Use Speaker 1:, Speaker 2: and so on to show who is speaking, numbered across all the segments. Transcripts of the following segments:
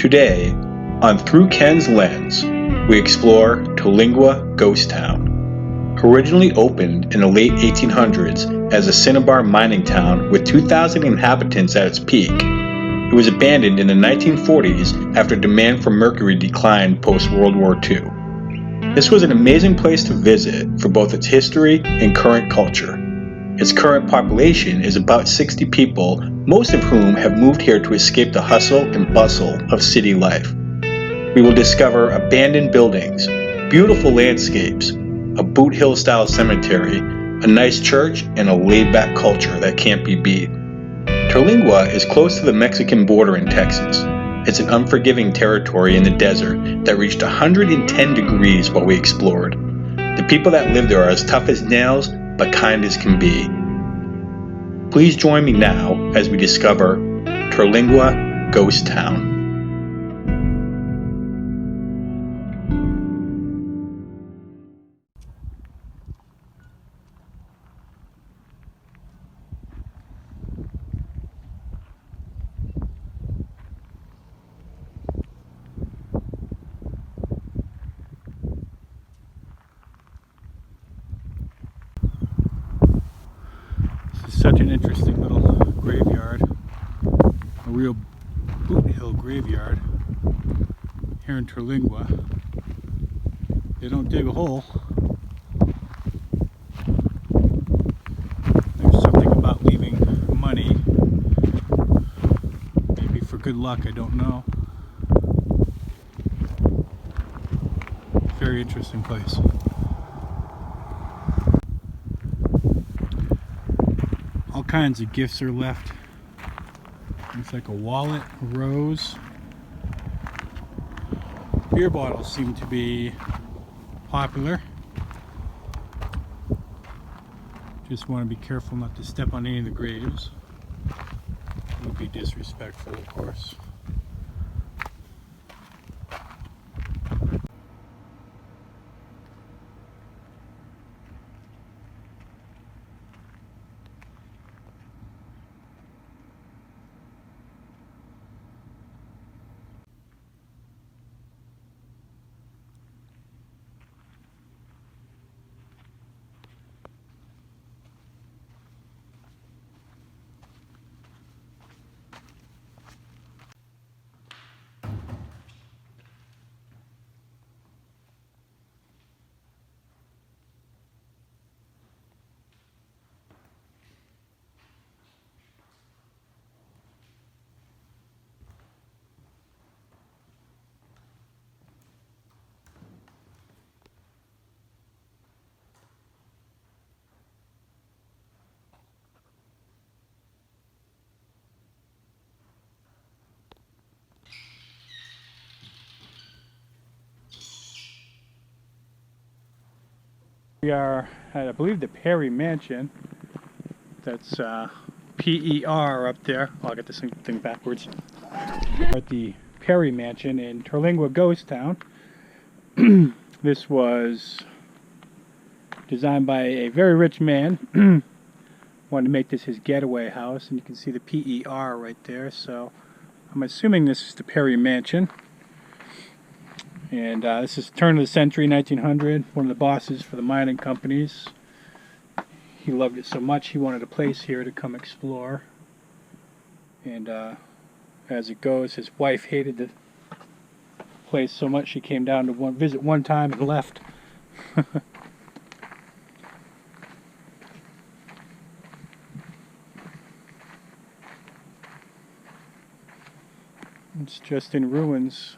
Speaker 1: Today, on Through Ken's Lens, we explore Terlingua Ghost Town. Originally opened in the late 1800s as a cinnabar mining town with 2,000 inhabitants at its peak, it was abandoned in the 1940s after demand for mercury declined post-World War II. This was an amazing place to visit for both its history and current culture. Its current population is about 60 people, most of whom have moved here to escape the hustle and bustle of city life. We will discover abandoned buildings, beautiful landscapes, a boothill style cemetery, a nice church, and a laid-back culture that can't be beat. Terlingua is close to the Mexican border in Texas. It's an unforgiving territory in the desert that reached 110 degrees while we explored. The people that live there are as tough as nails, but kind as can be. Please join me now as we discover Terlingua Ghost Town.
Speaker 2: Such an interesting little graveyard, a real boothill graveyard here in Terlingua. They don't dig a hole. There's something about leaving money, maybe for good luck, I don't know. Very interesting place. All kinds of gifts are left. Looks like a wallet, a rose. Beer bottles seem to be popular. Just want to be careful not to step on any of the graves. It would be disrespectful, of course. We are at, I believe, the Perry Mansion. That's P-E-R up there. Oh, I got this thing backwards. We're at the Perry Mansion in Terlingua Ghost Town. This was designed by a very rich man. Wanted to make this his getaway house, and you can see the P-E-R right there. So I'm assuming this is the Perry Mansion. And this is turn of the century, 1900. One of the bosses for the mining companies. He loved it so much he wanted a place here to come explore. And as it goes, his wife hated the place so much she came down to visit one time and left. It's just in ruins.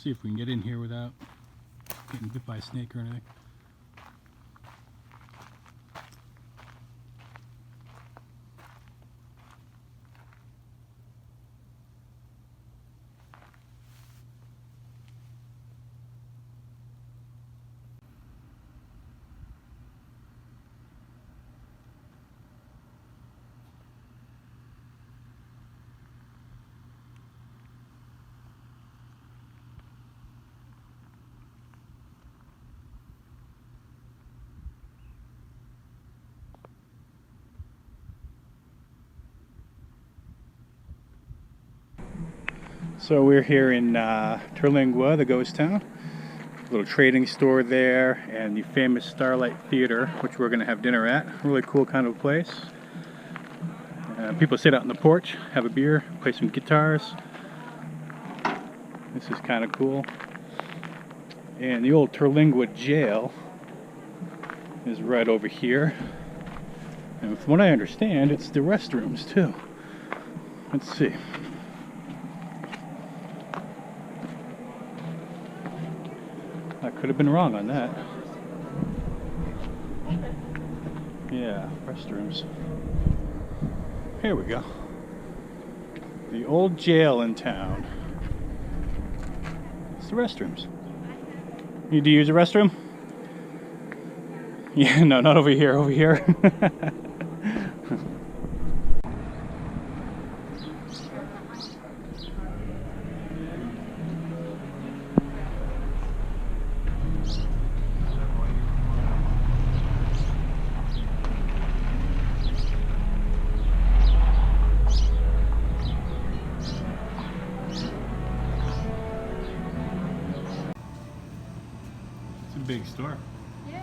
Speaker 2: See if we can get in here without getting bit by a snake or anything. So we're here in Terlingua, the ghost town. Little trading store there, and the famous Starlight Theater, which we're going to have dinner at. Really cool kind of place. People sit out on the porch, have a beer, play some guitars. This is kind of cool. And the old Terlingua jail is right over here. And from what I understand, it's the restrooms too. Let's see. I could have been wrong on that. Yeah, restrooms. Here we go. The old jail in town. It's the restrooms. Need to use a restroom? Yeah, no, not over here, over here. It's a big store.
Speaker 3: Yeah.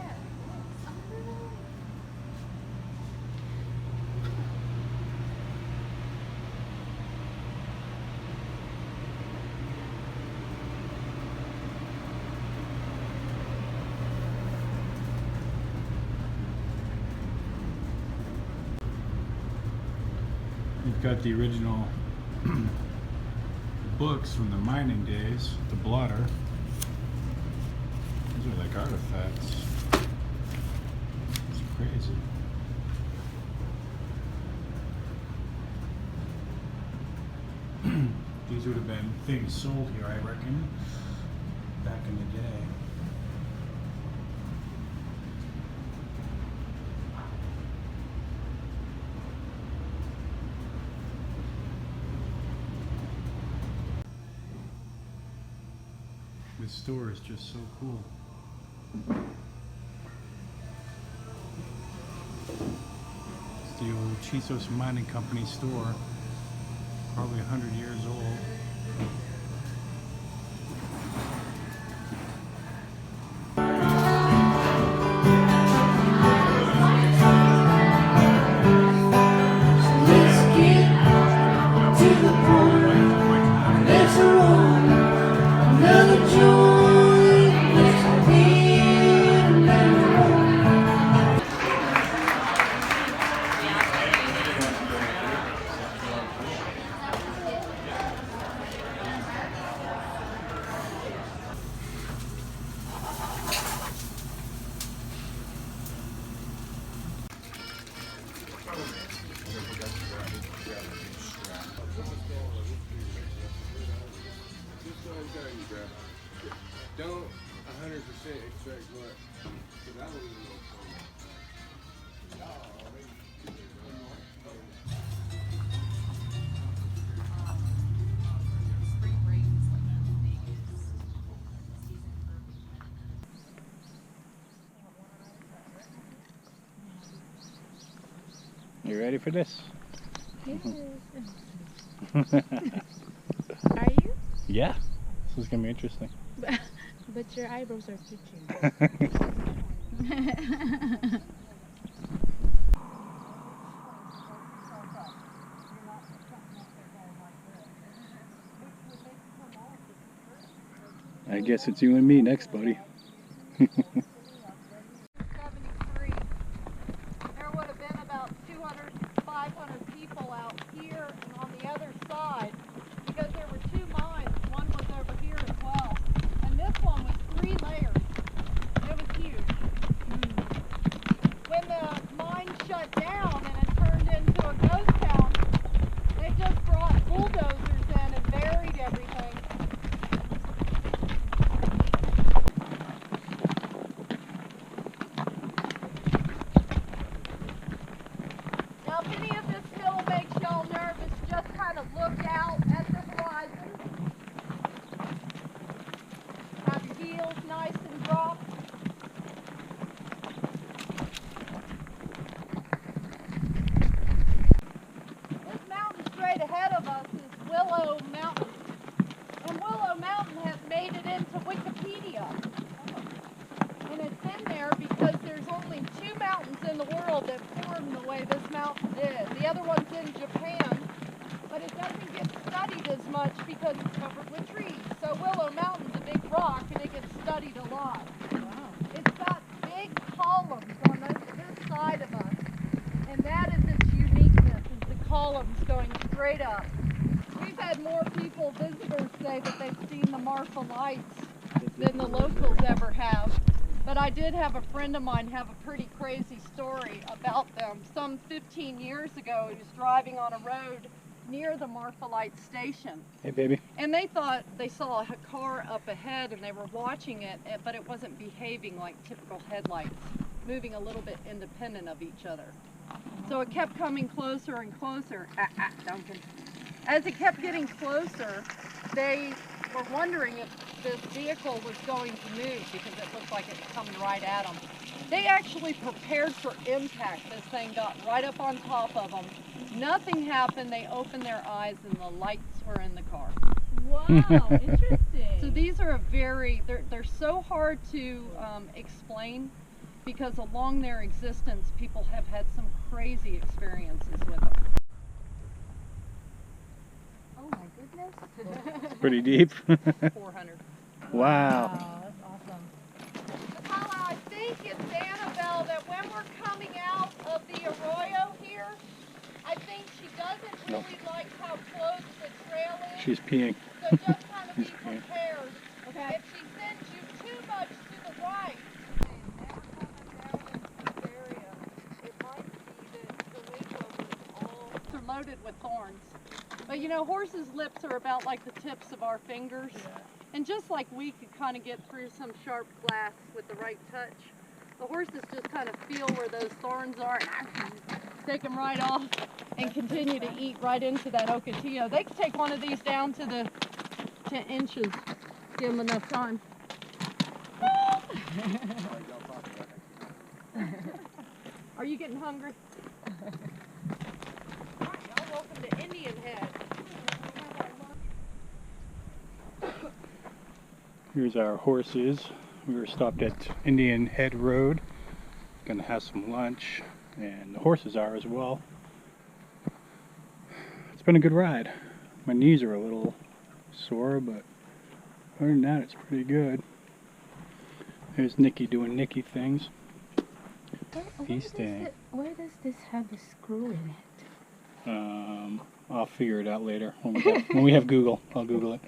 Speaker 2: You've got the original books from the mining days, the blotter. These are like artifacts. It's crazy. These would have been things sold here, I reckon, back in the day. This store is just so cool. It's the old Chisos Mining Company store, probably 100 years old.
Speaker 4: Don't 100% expect what. Because I don't even know.
Speaker 2: You ready for this?
Speaker 3: Yes. Are you?
Speaker 2: Yeah. This is gonna be interesting.
Speaker 3: But your eyebrows are twitching.
Speaker 2: I guess it's you and me next, buddy.
Speaker 5: 73. There would have been about 200, 500 people out here and on the other side because there were two mines. One was over here as well. And this one was 3 layers. It was huge. When the mine shut down and it turned into a ghost town, they just brought bulldozers in and buried everything. in the world that formed the way this mountain did. The other one's in Japan, but it doesn't get studied as much because it's covered with trees. So Willow Mountain's a big rock and it gets studied a lot.
Speaker 3: Wow.
Speaker 5: It's got big columns on this side of us, and that is its uniqueness, is the columns going straight up. We've had more people, visitors, say that they've seen the Marfa Lights than the locals ever have. But I did have a friend of mine have a pretty crazy story about them. Some 15 years ago, he was driving on a road near the Marfa Light station.
Speaker 2: Hey, baby.
Speaker 5: And they thought they saw a car up ahead and they were watching it, but it wasn't behaving like typical headlights, moving a little bit independent of each other. So it kept coming closer and closer. Duncan. As it kept getting closer, they were wondering if this vehicle was going to move because it looked like it was coming right at them. They actually prepared for impact. This thing got right up on top of them. Nothing happened. They opened their eyes and the lights were in the car.
Speaker 3: Wow, interesting.
Speaker 5: So these are they're so hard to explain because along their existence, people have had some crazy experiences with them.
Speaker 3: Oh my goodness.
Speaker 2: Pretty deep.
Speaker 5: 400.
Speaker 2: Wow.
Speaker 3: That's awesome.
Speaker 5: Paula, I think it's Annabelle that when we're coming out of the arroyo here, I think she doesn't really like how close the trail is.
Speaker 2: She's peeing.
Speaker 5: So just kind of be
Speaker 2: She's peeing.
Speaker 5: prepared.
Speaker 3: Okay.
Speaker 5: If she sends you too much to the right, never coming down into this area, it might be that the window was all... They're loaded with thorns. But you know, horses' lips are about like the tips of our fingers.
Speaker 2: Yeah.
Speaker 5: And just like we could kind of get through some sharp glass with the right touch, the horses just kind of feel where those thorns are and take them right off and continue to eat right into that ocotillo. They could take one of these down to the 10 inches, give them enough time. Are you getting hungry? All right, y'all, welcome to Indian Head.
Speaker 2: Here's our horses. We were stopped at Indian Head Road. Gonna have some lunch, and the horses are as well. It's been a good ride. My knees are a little sore, but other than that, it's pretty good. There's Nikki doing Nikki things. Feasting.
Speaker 3: Why does this have a screw in it?
Speaker 2: I'll figure it out later when we have Google. I'll Google it.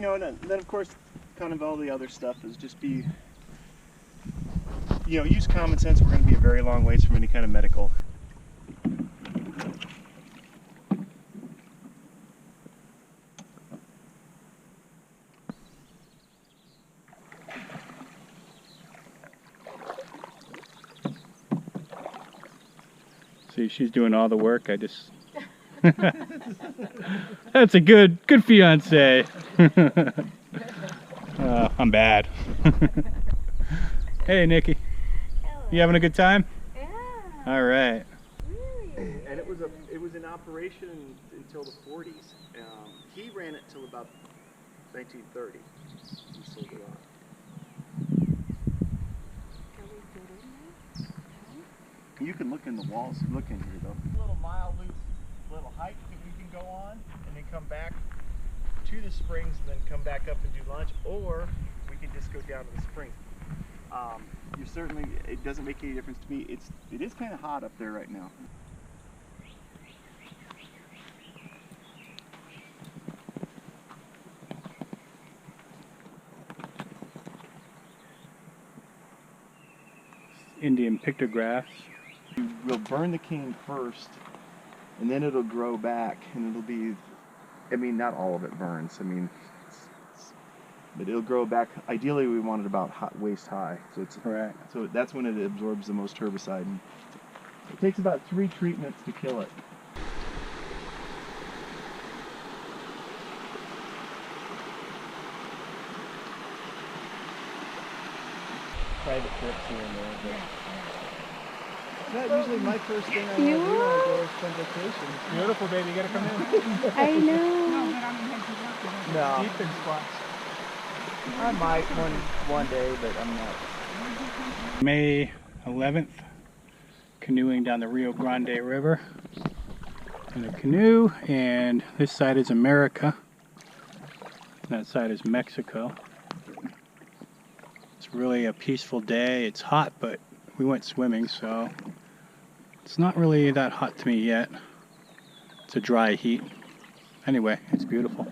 Speaker 6: And then of course, kind of all the other stuff is just be, use common sense. We're going to be a very long ways from any kind of medical.
Speaker 2: See, she's doing all the work. I just... That's a good fiance. I'm bad. Hey, Nikki. You having a good time?
Speaker 3: Yeah.
Speaker 2: All right.
Speaker 3: Really?
Speaker 6: And it was in operation until the 40s. He ran it till about 1930. He sold it off. You can look in the walls. Look in here though. Little mile loose, little hike that we can go on, and then come back to the springs, and then come back up and do lunch, or we can just go down to the springs. You certainly, it doesn't make any difference to me. It is kind of hot up there right now.
Speaker 2: Indian pictographs.
Speaker 6: We'll burn the cane first, and then it'll grow back, and it'll be, not all of it burns. But it'll grow back. Ideally, we want it about waist high, so
Speaker 2: Right.
Speaker 6: So that's when it absorbs the most herbicide. And it takes about 3 treatments to kill it. Private trips here and there. Not usually my first thing I want to do when I go spend vacation.
Speaker 2: Beautiful, baby. You gotta come in.
Speaker 3: I know.
Speaker 6: No,
Speaker 2: Deep in spots.
Speaker 6: I might one day, but I'm not.
Speaker 2: May 11th, canoeing down the Rio Grande River in a canoe, and this side is America, that side is Mexico. It's really a peaceful day. It's hot, but we went swimming, so it's not really that hot to me yet. It's a dry heat. Anyway, it's beautiful.